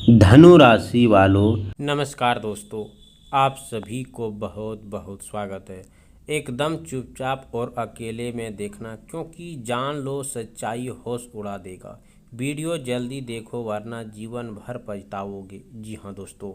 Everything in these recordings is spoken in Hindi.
धनु राशि वालों, नमस्कार दोस्तों, आप सभी को बहुत बहुत स्वागत है। एकदम चुपचाप और अकेले में देखना, क्योंकि जान लो सच्चाई होश उड़ा देगा। वीडियो जल्दी देखो वरना जीवन भर पछताओगे। जी हाँ दोस्तों,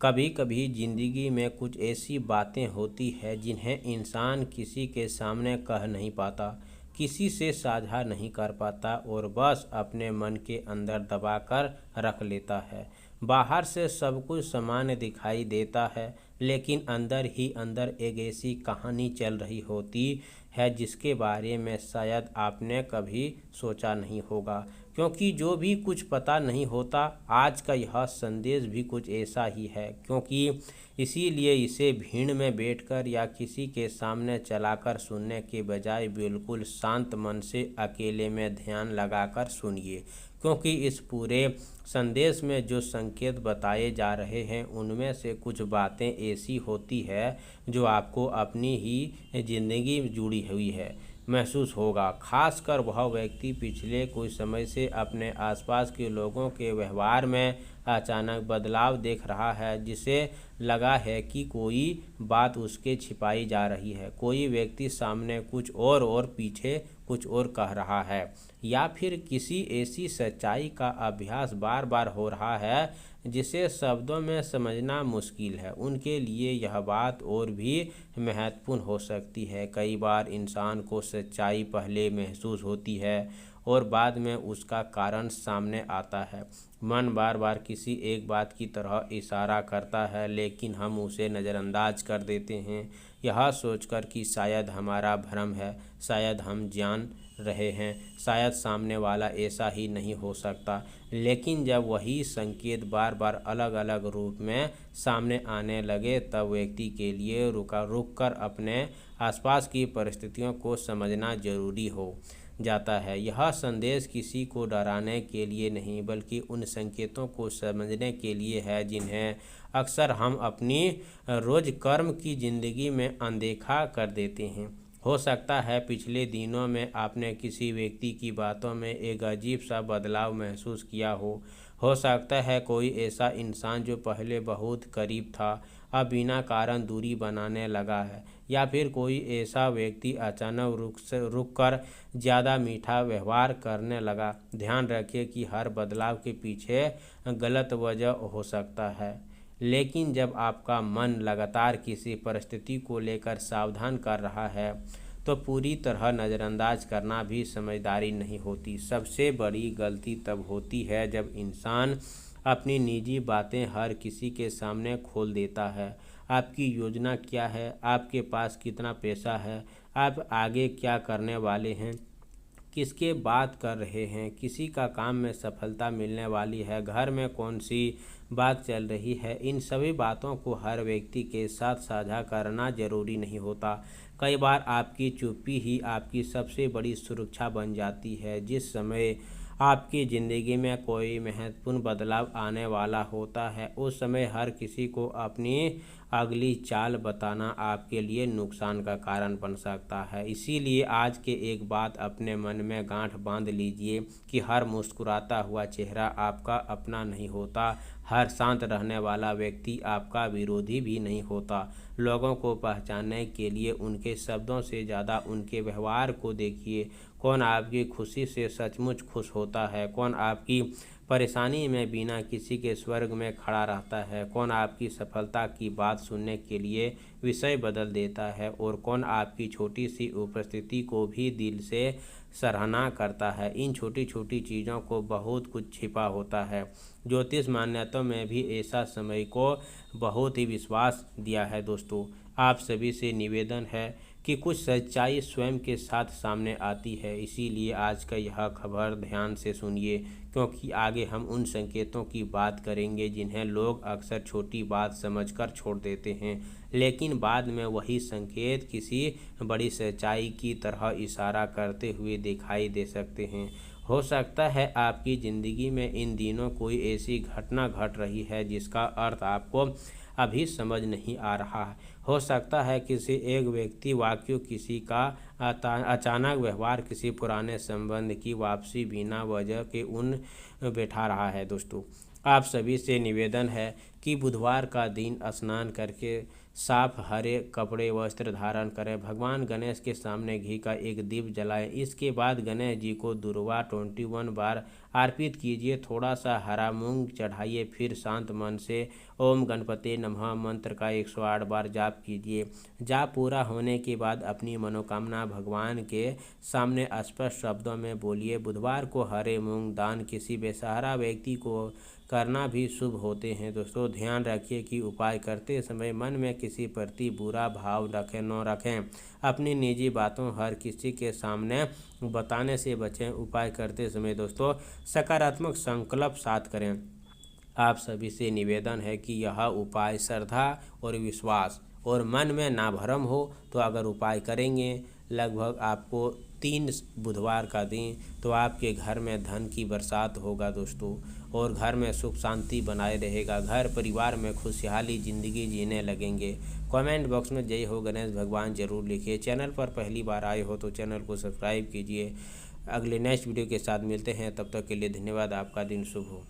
कभी कभी ज़िंदगी में कुछ ऐसी बातें होती है जिन्हें इंसान किसी के सामने कह नहीं पाता, किसी से साझा नहीं कर पाता और बस अपने मन के अंदर दबा कर रख लेता है। बाहर से सब कुछ सामान्य दिखाई देता है, लेकिन अंदर ही अंदर एक ऐसी कहानी चल रही होती है जिसके बारे में शायद आपने कभी सोचा नहीं होगा। क्योंकि जो भी कुछ पता नहीं होता, आज का यह संदेश भी कुछ ऐसा ही है। क्योंकि इसीलिए इसे भीड़ में बैठकर या किसी के सामने चलाकर सुनने के बजाय बिल्कुल शांत मन से अकेले में ध्यान लगाकर सुनिए। क्योंकि इस पूरे संदेश में जो संकेत बताए जा रहे हैं उनमें से कुछ बातें ऐसी होती है जो आपको अपनी ही ज़िंदगी में जुड़ी हुई है महसूस होगा। खासकर वह व्यक्ति पिछले कुछ समय से अपने आसपास के लोगों के व्यवहार में अचानक बदलाव देख रहा है, जिसे लगा है कि कोई बात उसके छिपाई जा रही है। कोई व्यक्ति सामने कुछ और पीछे कुछ और कह रहा है, या फिर किसी ऐसी सच्चाई का अभ्यास बार बार हो रहा है जिसे शब्दों में समझना मुश्किल है। उनके लिए यह बात और भी महत्वपूर्ण हो सकती है। कई बार इंसान को सच्चाई पहले महसूस होती है और बाद में उसका कारण सामने आता है। मन बार बार किसी एक बात की तरह इशारा करता है, लेकिन हम उसे नज़रअंदाज कर देते हैं, यह सोचकर कि शायद हमारा भ्रम है, शायद हम जान रहे हैं, शायद सामने वाला ऐसा ही नहीं हो सकता। लेकिन जब वही संकेत बार बार अलग अलग रूप में सामने आने लगे, तब व्यक्ति के लिए रुक कर अपने आसपास की परिस्थितियों को समझना जरूरी हो जाता है। यह संदेश किसी को डराने के लिए नहीं, बल्कि उन संकेतों को समझने के लिए है जिन्हें अक्सर हम अपनी रोज़कर्म की ज़िंदगी में अनदेखा कर देते हैं। हो सकता है पिछले दिनों में आपने किसी व्यक्ति की बातों में एक अजीब सा बदलाव महसूस किया हो सकता है कोई ऐसा इंसान जो पहले बहुत करीब था अब बिना कारण दूरी बनाने लगा है, या फिर कोई ऐसा व्यक्ति अचानक रुक कर ज़्यादा मीठा व्यवहार करने लगा। ध्यान रखिए कि हर बदलाव के पीछे गलत वजह हो सकता है, लेकिन जब आपका मन लगातार किसी परिस्थिति को लेकर सावधान कर रहा है, तो पूरी तरह नज़रअंदाज करना भी समझदारी नहीं होती। सबसे बड़ी गलती तब होती है जब इंसान अपनी निजी बातें हर किसी के सामने खोल देता है। आपकी योजना क्या है, आपके पास कितना पैसा है, आप आगे क्या करने वाले हैं, किसके बात कर रहे हैं, किसी का काम में सफलता मिलने वाली है, घर में कौन सी बात चल रही है, इन सभी बातों को हर व्यक्ति के साथ साझा करना जरूरी नहीं होता। कई बार आपकी चुप्पी ही आपकी सबसे बड़ी सुरक्षा बन जाती है। जिस समय आपकी ज़िंदगी में कोई महत्वपूर्ण बदलाव आने वाला होता है, उस समय हर किसी को अपनी अगली चाल बताना आपके लिए नुकसान का कारण बन सकता है। इसीलिए आज के एक बात अपने मन में गांठ बांध लीजिए कि हर मुस्कुराता हुआ चेहरा आपका अपना नहीं होता, हर शांत रहने वाला व्यक्ति आपका विरोधी भी नहीं होता। लोगों को पहचानने के लिए उनके शब्दों से ज़्यादा उनके व्यवहार को देखिए। कौन आपकी खुशी से सचमुच खुश होता है, कौन आपकी परेशानी में बिना किसी के स्वर्ग में खड़ा रहता है, कौन आपकी सफलता की बात सुनने के लिए विषय बदल देता है, और कौन आपकी छोटी सी उपस्थिति को भी दिल से सराहना करता है। इन छोटी छोटी चीज़ों को बहुत कुछ छिपा होता है। ज्योतिष मान्यताओं में भी ऐसा समय को बहुत ही विश्वास दिया है। दोस्तों, आप सभी से निवेदन है कि कुछ सच्चाई स्वयं के साथ सामने आती है। इसीलिए आज का यह खबर ध्यान से सुनिए, क्योंकि आगे हम उन संकेतों की बात करेंगे जिन्हें लोग अक्सर छोटी बात समझकर छोड़ देते हैं, लेकिन बाद में वही संकेत किसी बड़ी सच्चाई की तरह इशारा करते हुए दिखाई दे सकते हैं। हो सकता है आपकी ज़िंदगी में इन दिनों कोई ऐसी घटना घट रही है जिसका अर्थ आपको अभी समझ नहीं आ रहा है। हो सकता है किसी एक व्यक्ति वाक्य, किसी का अचानक व्यवहार, किसी पुराने संबंध की वापसी बिना वजह के उन बैठा रहा है। दोस्तों, आप सभी से निवेदन है कि बुधवार का दिन स्नान करके साफ हरे कपड़े वस्त्र धारण करें। भगवान गणेश के सामने घी का एक दीप जलाएं। इसके बाद गणेश जी को दुर्वा 21 बार अर्पित कीजिए। थोड़ा सा हरा मूंग चढ़ाइए। फिर शांत मन से ओम गणपते नमः मंत्र का 108 बार जाप कीजिए। जाप पूरा होने के बाद अपनी मनोकामना भगवान के सामने स्पष्ट शब्दों में बोलिए। बुधवार को हरे मूंग दान किसी बेसहारा व्यक्ति को करना भी शुभ होते हैं। दोस्तों ध्यान रखिए कि उपाय करते समय मन में किसी प्रति बुरा भाव न रखें। अपनी निजी बातों हर किसी के सामने बताने से बचें। उपाय करते समय दोस्तों सकारात्मक संकल्प साथ करें। आप सभी से निवेदन है कि यह उपाय श्रद्धा और विश्वास और मन में ना भरम हो तो अगर उपाय करेंगे लगभग आपको 3 बुधवार का दिन तो आपके घर में धन की बरसात होगा दोस्तों, और घर में सुख शांति बनाए रहेगा। घर परिवार में खुशहाली ज़िंदगी जीने लगेंगे। कमेंट बॉक्स में जय हो गणेश भगवान जरूर लिखिए। चैनल पर पहली बार आए हो तो चैनल को सब्सक्राइब कीजिए। अगले नेक्स्ट वीडियो के साथ मिलते हैं, तब तक के लिए धन्यवाद। आपका दिन शुभ हो।